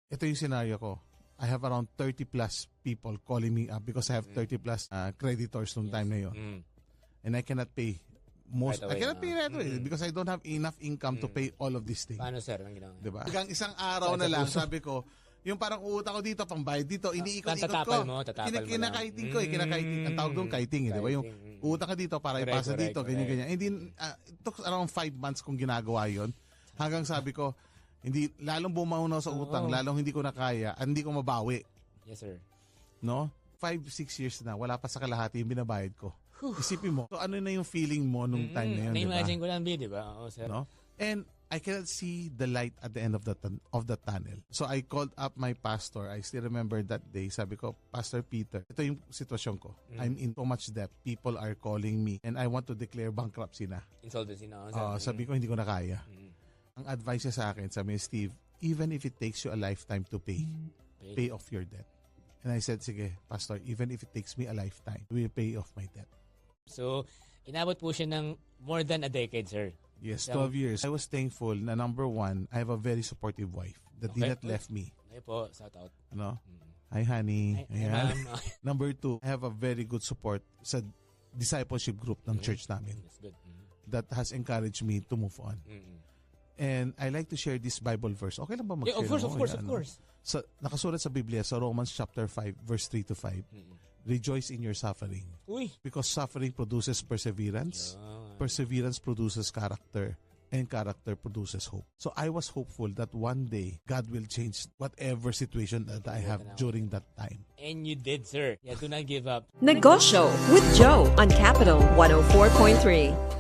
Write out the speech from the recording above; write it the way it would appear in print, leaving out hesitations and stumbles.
ito yung scenario ko. I have around 30 plus people calling me up because I have 30 plus creditors nung time na yun. And I cannot pay most. Right away, I cannot pay right away because I don't have enough income to pay all of these things. Paano, sir? Ang ginawa? Diba? Hanggang isang araw na lang, sabi ko, yung parang uutang ko dito, pambayad dito, iniikot-ikot ko. Tatapal mo Kinakaiting ko kinakaiting. Ang tawag doon, kiting, di ba? Yung utang ka dito para ipasa dito, ganyan-ganyan. Hindi, it took around 5 months kong ginagawa yon. Hanggang sabi ko, hindi, lalong bumaunaw sa utang, lalong hindi ko na kaya, hindi ko mabawi. Yes, sir. No? 5-6 years na, wala pa sa kalahati yung binabayad ko. Isipin mo, so ano na yung feeling mo nung time na yun, di ba? Na-imagine ko lang, di ba? Oo, sir. No? And I cannot see the light at the end of the tunnel. So I called up my pastor. I still remember that day. Sabi ko, Pastor Peter, ito yung sitwasyon ko. I'm in so much debt. People are calling me and I want to declare bankruptcy na. Insolvency na. Sabi ko, hindi ko na kaya. Ang advice niya sa akin, sabi niya, Steve, even if it takes you a lifetime to pay off your debt. And I said, sige, Pastor, even if it takes me a lifetime, we will pay off my debt. So, inabot po siya ng more than a decade, sir. Yes, 12 years. I was thankful na number one, I have a very supportive wife that did not left me. Okay po, shout out. Ano? Hi, honey. Hi, Ayan. Number two, I have a very good support sa discipleship group ng church namin. That's good. That has encouraged me to move on. And I like to share this Bible verse. Okay lang ba mag-share? Yeah, of course. Sa, nakasulat sa Biblia, sa Romans chapter 5, verse 3 to 5, rejoice in your suffering. Uy. Because suffering produces perseverance. Perseverance produces character. And character produces hope. So I was hopeful that one day, God will change whatever situation that I have during that time. And you did, sir. Yeah, do not give up. Negosyo with Joe on Capital 104.3.